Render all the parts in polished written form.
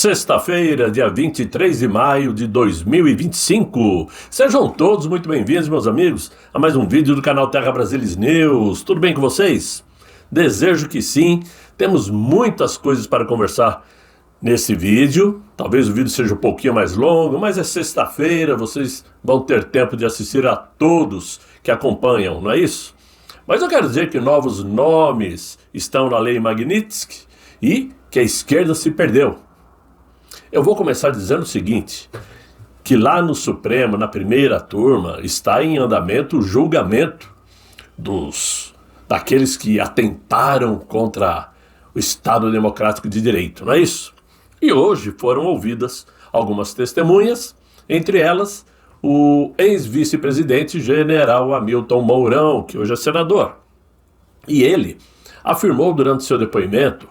Sexta-feira, dia 23 de maio de 2025. Sejam todos muito bem-vindos, meus amigos, a mais um vídeo do canal Terra Brasilis News. Tudo bem com vocês? Desejo que sim. Temos muitas coisas para conversar nesse vídeo. Talvez o vídeo seja um pouquinho mais longo, mas é sexta-feira, vocês vão ter tempo de assistir a todos que acompanham, não é isso? Mas eu quero dizer que novos nomes estão na Lei Magnitsky e que a esquerda se perdeu. Eu vou começar dizendo o seguinte, que lá no Supremo, na primeira turma, está em andamento o julgamento daqueles que atentaram contra o Estado Democrático de Direito, não é isso? E hoje foram ouvidas algumas testemunhas, entre elas o ex-vice-presidente general Hamilton Mourão, que hoje é senador. E ele afirmou durante seu depoimento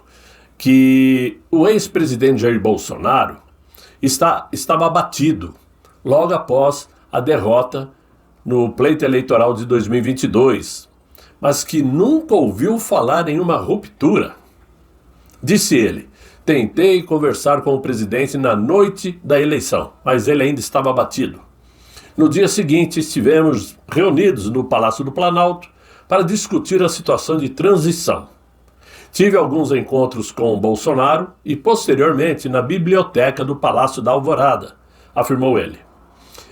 que o ex-presidente Jair Bolsonaro estava abatido logo após a derrota no pleito eleitoral de 2022, mas que nunca ouviu falar em uma ruptura. Disse ele: tentei conversar com o presidente na noite da eleição, mas ele ainda estava abatido. No dia seguinte, estivemos reunidos no Palácio do Planalto para discutir a situação de transição. Tive alguns encontros com o Bolsonaro e, posteriormente, na biblioteca do Palácio da Alvorada, afirmou ele.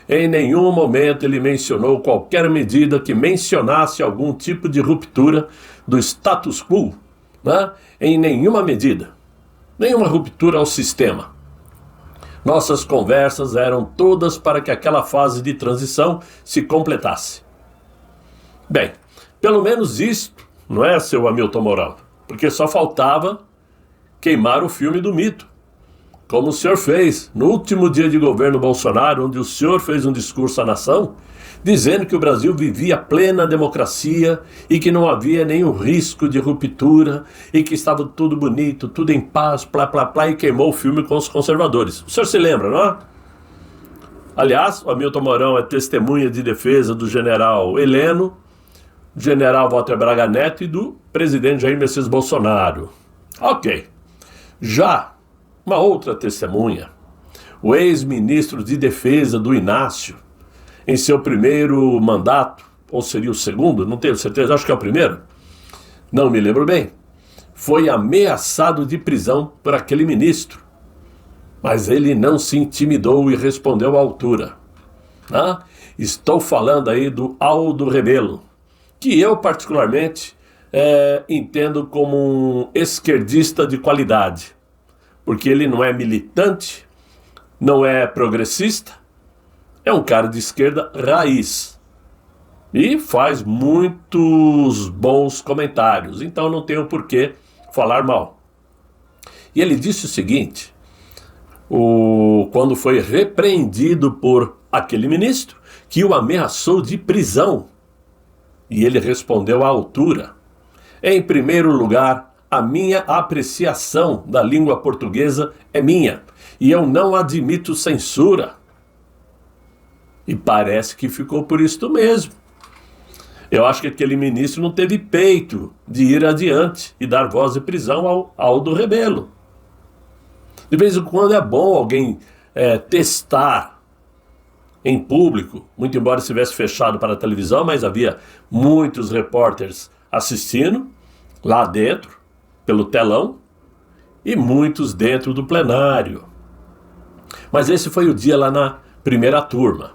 Em nenhum momento ele mencionou qualquer medida que mencionasse algum tipo de ruptura do status quo, né? Em nenhuma medida, nenhuma ruptura ao sistema. Nossas conversas eram todas para que aquela fase de transição se completasse. Bem, pelo menos isto, não é, seu Hamilton Mourão? Porque só faltava queimar o filme do mito, como o senhor fez no último dia de governo Bolsonaro, onde o senhor fez um discurso à nação, dizendo que o Brasil vivia plena democracia e que não havia nenhum risco de ruptura e que estava tudo bonito, tudo em paz, plá, plá, plá, e queimou o filme com os conservadores. O senhor se lembra, não é? Aliás, o Hamilton Mourão é testemunha de defesa do general Heleno, general Walter Braga Neto e do presidente Jair Messias Bolsonaro. Ok. Já uma outra testemunha, o ex-ministro de Defesa do Inácio, em seu primeiro mandato, ou seria o segundo, não tenho certeza, acho que é o primeiro, não me lembro bem, foi ameaçado de prisão por aquele ministro. Mas ele não se intimidou e respondeu à altura. Estou falando aí do Aldo Rebelo, que eu particularmente entendo como um esquerdista de qualidade, porque ele não é militante, não é progressista, é um cara de esquerda raiz e faz muitos bons comentários, então não tenho por que falar mal. E ele disse o seguinte, quando foi repreendido por aquele ministro que o ameaçou de prisão, e ele respondeu à altura: em primeiro lugar, a minha apreciação da língua portuguesa é minha, e eu não admito censura. E parece que ficou por isto mesmo. Eu acho que aquele ministro não teve peito de ir adiante e dar voz de prisão ao Aldo Rebelo. De vez em quando é bom alguém testar em público, muito embora estivesse fechado para a televisão, mas havia muitos repórteres assistindo lá dentro, pelo telão, e muitos dentro do plenário. Mas esse foi o dia lá na primeira turma.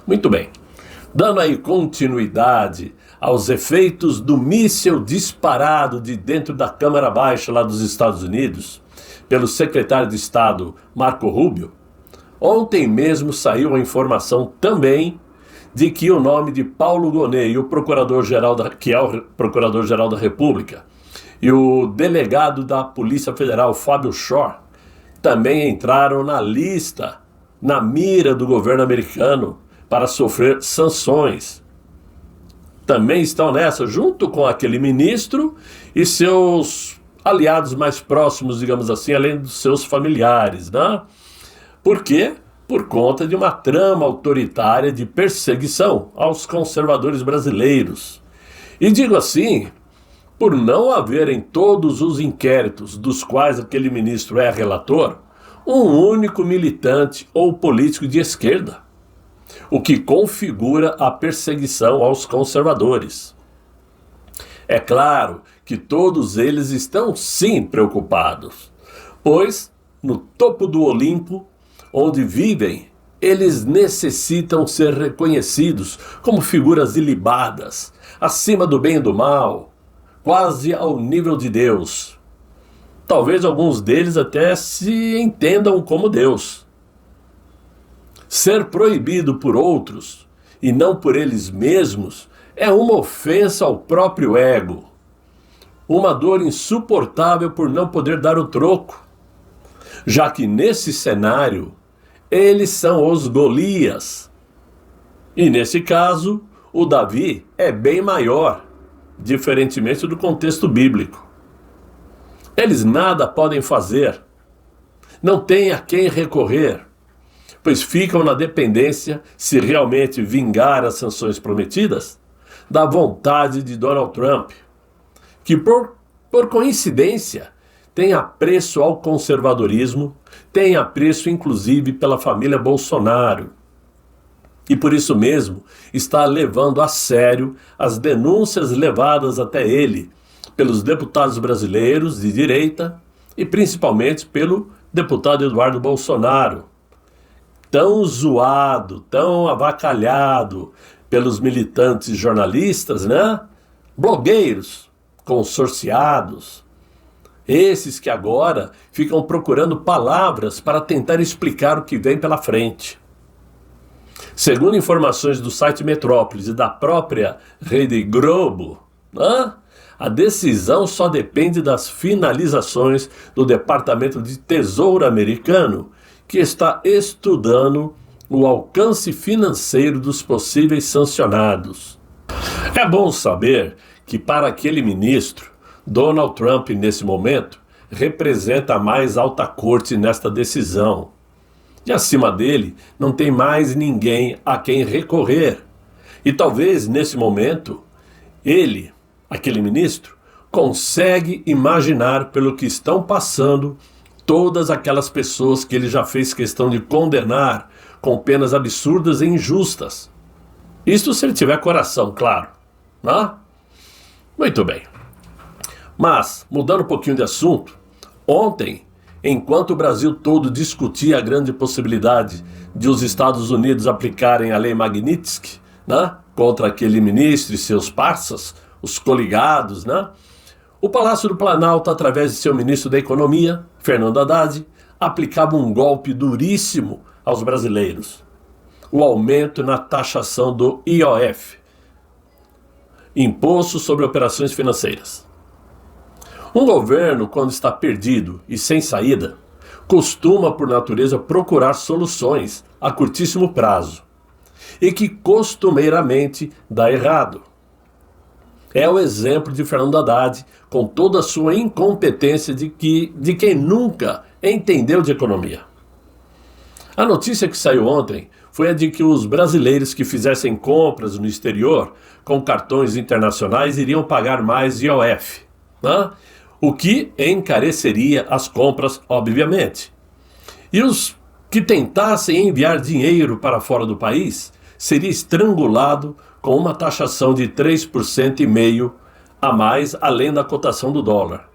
Muito bem. Dando aí continuidade aos efeitos do míssil disparado de dentro da Câmara Baixa lá dos Estados Unidos, pelo secretário de Estado Marco Rubio, ontem mesmo saiu a informação também de que o nome de Paulo Gonet, o procurador-geral que é o procurador-geral da República, e o delegado da Polícia Federal, Fábio Shor, também entraram na lista, na mira do governo americano, para sofrer sanções. Também estão nessa, junto com aquele ministro e seus aliados mais próximos, digamos assim, além dos seus familiares, né? Por quê? Por conta de uma trama autoritária de perseguição aos conservadores brasileiros. E digo assim, por não haver em todos os inquéritos dos quais aquele ministro é relator, um único militante ou político de esquerda, o que configura a perseguição aos conservadores. É claro que todos eles estão sim preocupados, pois no topo do Olimpo, onde vivem, eles necessitam ser reconhecidos como figuras ilibadas, acima do bem e do mal, quase ao nível de Deus. Talvez alguns deles até se entendam como Deus. Ser proibido por outros, e não por eles mesmos, é uma ofensa ao próprio ego. Uma dor insuportável por não poder dar o troco, já que nesse cenário, eles são os Golias. E nesse caso, o Davi é bem maior, diferentemente do contexto bíblico. Eles nada podem fazer, não têm a quem recorrer, pois ficam na dependência, se realmente vingar as sanções prometidas, da vontade de Donald Trump, que por coincidência tem apreço ao conservadorismo, tem apreço inclusive pela família Bolsonaro. E por isso mesmo está levando a sério as denúncias levadas até ele pelos deputados brasileiros de direita e principalmente pelo deputado Eduardo Bolsonaro, tão zoado, tão avacalhado pelos militantes jornalistas, né? Blogueiros, consorciados, esses que agora ficam procurando palavras para tentar explicar o que vem pela frente. Segundo informações do site Metrópolis e da própria Rede Globo, né? A decisão só depende das finalizações do Departamento de Tesouro americano, que está estudando o alcance financeiro dos possíveis sancionados. É bom saber que para aquele ministro, Donald Trump, nesse momento, representa a mais alta corte nesta decisão. E acima dele, não tem mais ninguém a quem recorrer. E talvez, nesse momento, ele, aquele ministro, consegue imaginar pelo que estão passando todas aquelas pessoas que ele já fez questão de condenar com penas absurdas e injustas. Isto se ele tiver coração, claro. Né? Muito bem. Mas, mudando um pouquinho de assunto, ontem, enquanto o Brasil todo discutia a grande possibilidade de os Estados Unidos aplicarem a lei Magnitsky, né, contra aquele ministro e seus parças, os coligados, né, o Palácio do Planalto, através de seu ministro da Economia, Fernando Haddad, aplicava um golpe duríssimo aos brasileiros. O aumento na taxação do IOF, Imposto sobre Operações Financeiras. Um governo, quando está perdido e sem saída, costuma, por natureza, procurar soluções a curtíssimo prazo e que costumeiramente dá errado. É o exemplo de Fernando Haddad, com toda a sua incompetência de quem nunca entendeu de economia. A notícia que saiu ontem foi a de que os brasileiros que fizessem compras no exterior com cartões internacionais iriam pagar mais IOF, né? O que encareceria as compras, obviamente. E os que tentassem enviar dinheiro para fora do país seria estrangulado com uma taxação de 3,5% a mais, além da cotação do dólar.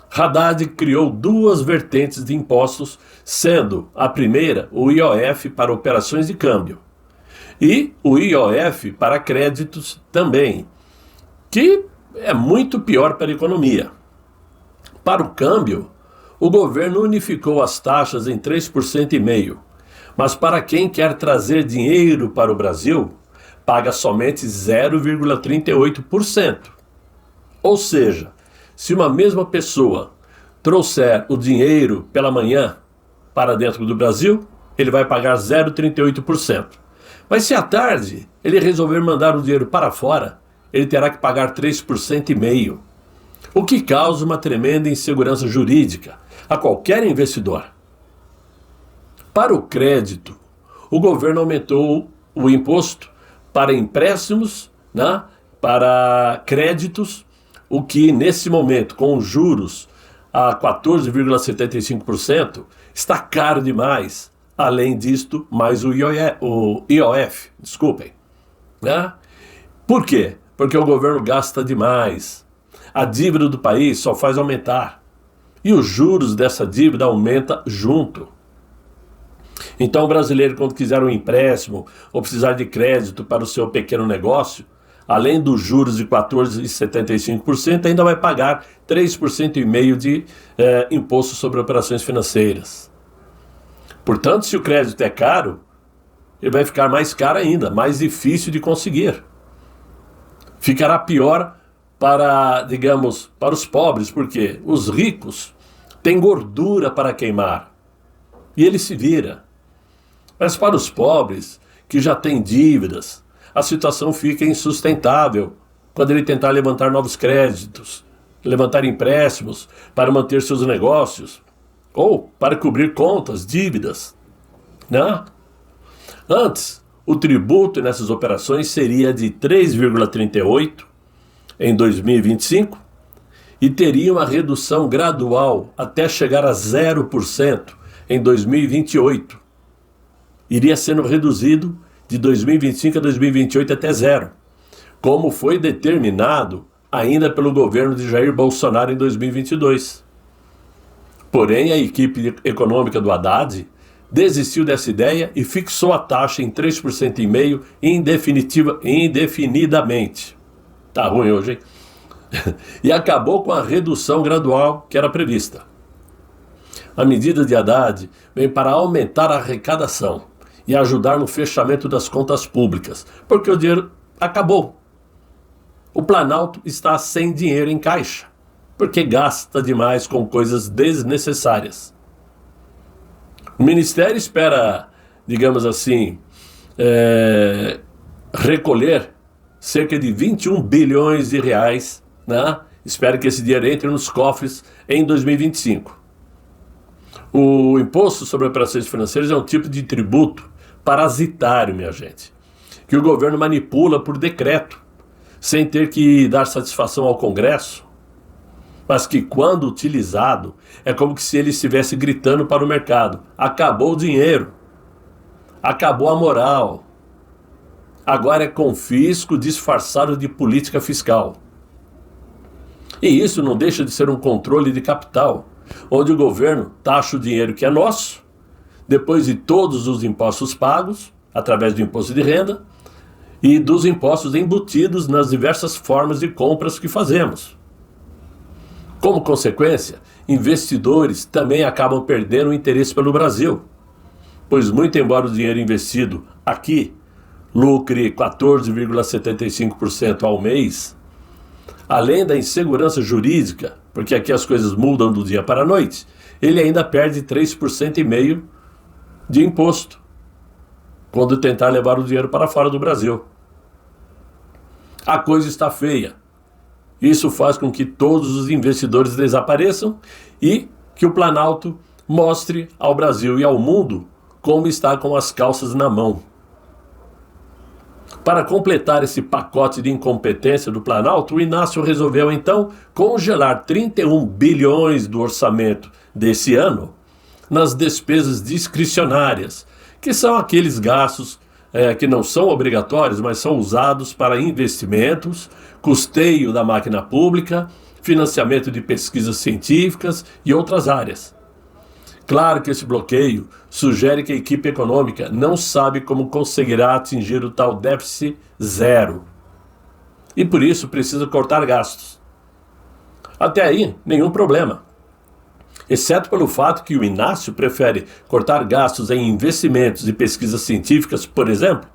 Haddad criou duas vertentes de impostos, sendo a primeira o IOF para operações de câmbio e o IOF para créditos também, que é muito pior para a economia. Para o câmbio, o governo unificou as taxas em 3,5%, mas para quem quer trazer dinheiro para o Brasil, paga somente 0,38%. Ou seja, se uma mesma pessoa trouxer o dinheiro pela manhã para dentro do Brasil, ele vai pagar 0,38%. Mas se à tarde ele resolver mandar o dinheiro para fora, ele terá que pagar 3,5%. O que causa uma tremenda insegurança jurídica a qualquer investidor. Para o crédito, o governo aumentou o imposto para empréstimos, né, para créditos, o que nesse momento, com os juros a 14,75%, está caro demais. Além disto, mais o IOF, desculpem. Né? Por quê? Porque o governo gasta demais. A dívida do país só faz aumentar. E os juros dessa dívida aumentam junto. Então o brasileiro, quando quiser um empréstimo ou precisar de crédito para o seu pequeno negócio, além dos juros de 14,75%, ainda vai pagar 3,5% de imposto sobre operações financeiras. Portanto, se o crédito é caro, ele vai ficar mais caro ainda, mais difícil de conseguir. Ficará pior para, digamos, para os pobres, porque os ricos têm gordura para queimar e ele se vira. Mas para os pobres, que já têm dívidas, a situação fica insustentável quando ele tentar levantar novos créditos, levantar empréstimos para manter seus negócios ou para cobrir contas, dívidas. Né? Antes, o tributo nessas operações seria de 3,38% em 2025 e teria uma redução gradual até chegar a 0% em 2028. Iria sendo reduzido de 2025 a 2028 até zero, como foi determinado ainda pelo governo de Jair Bolsonaro em 2022. Porém, a equipe econômica do Haddad desistiu dessa ideia e fixou a taxa em 3,5% indefinidamente. Tá ruim hoje, hein? E acabou com a redução gradual que era prevista. A medida de Haddad vem para aumentar a arrecadação e ajudar no fechamento das contas públicas, porque o dinheiro acabou. O Planalto está sem dinheiro em caixa, porque gasta demais com coisas desnecessárias. O Ministério espera, digamos assim, recolher cerca de 21 bilhões de reais, né? Espero que esse dinheiro entre nos cofres em 2025. O imposto sobre operações financeiras é um tipo de tributo parasitário, minha gente, que o governo manipula por decreto, sem ter que dar satisfação ao Congresso, mas que, quando utilizado, é como se ele estivesse gritando para o mercado: acabou o dinheiro, acabou a moral, agora é confisco disfarçado de política fiscal. E isso não deixa de ser um controle de capital, onde o governo taxa o dinheiro que é nosso, depois de todos os impostos pagos, através do imposto de renda, e dos impostos embutidos nas diversas formas de compras que fazemos. Como consequência, investidores também acabam perdendo o interesse pelo Brasil, pois muito embora o dinheiro investido aqui lucre 14,75% ao mês, além da insegurança jurídica, porque aqui as coisas mudam do dia para a noite, ele ainda perde 3,5% de imposto quando tentar levar o dinheiro para fora do Brasil. A coisa está feia. Isso faz com que todos os investidores desapareçam e que o Planalto mostre ao Brasil e ao mundo como está com as calças na mão. Para completar esse pacote de incompetência do Planalto, o Inácio resolveu então congelar 31 bilhões do orçamento desse ano nas despesas discricionárias, que são aqueles gastos que não são obrigatórios, mas são usados para investimentos, custeio da máquina pública, financiamento de pesquisas científicas e outras áreas. Claro que esse bloqueio sugere que a equipe econômica não sabe como conseguirá atingir o tal déficit zero. E por isso precisa cortar gastos. Até aí, nenhum problema. Exceto pelo fato que o Inácio prefere cortar gastos em investimentos e pesquisas científicas, por exemplo,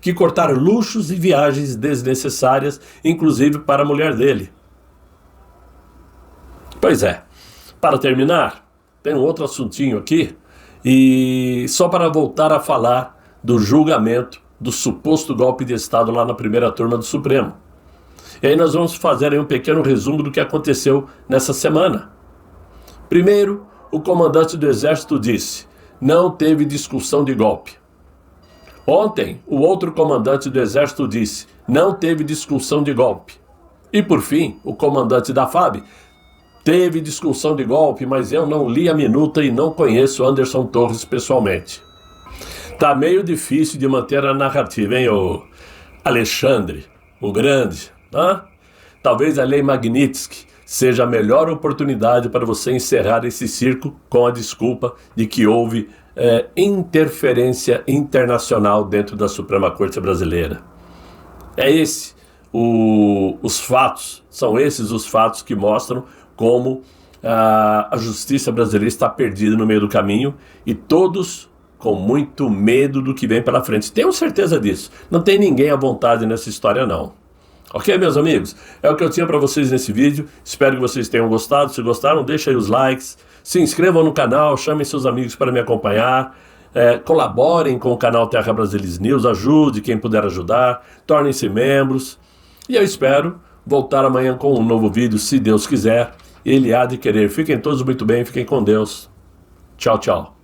que cortar luxos e viagens desnecessárias, inclusive para a mulher dele. Pois é, para terminar, tem um outro assuntinho aqui, e só para voltar a falar do julgamento do suposto golpe de Estado lá na primeira turma do Supremo. E aí nós vamos fazer aí um pequeno resumo do que aconteceu nessa semana. Primeiro, o comandante do Exército disse: não teve discussão de golpe. Ontem, o outro comandante do Exército disse: não teve discussão de golpe. E por fim, o comandante da FAB teve discussão de golpe, mas eu não li a minuta e não conheço Anderson Torres pessoalmente. Tá meio difícil de manter a narrativa, hein, ô Alexandre, o grande, né? Talvez a Lei Magnitsky seja a melhor oportunidade para você encerrar esse circo com a desculpa de que houve interferência internacional dentro da Suprema Corte Brasileira. Os fatos, são esses os fatos que mostram como a justiça brasileira está perdida no meio do caminho e todos com muito medo do que vem pela frente. Tenho certeza disso. Não tem ninguém à vontade nessa história, não. Ok, meus amigos? É o que eu tinha para vocês nesse vídeo. Espero que vocês tenham gostado. Se gostaram, deixa aí os likes. Se inscrevam no canal, chamem seus amigos para me acompanhar. Colaborem com o canal Terra Brasilis News. Ajude quem puder ajudar. Tornem-se membros. E eu espero voltar amanhã com um novo vídeo, se Deus quiser. Ele há de querer. Fiquem todos muito bem. Fiquem com Deus. Tchau, tchau.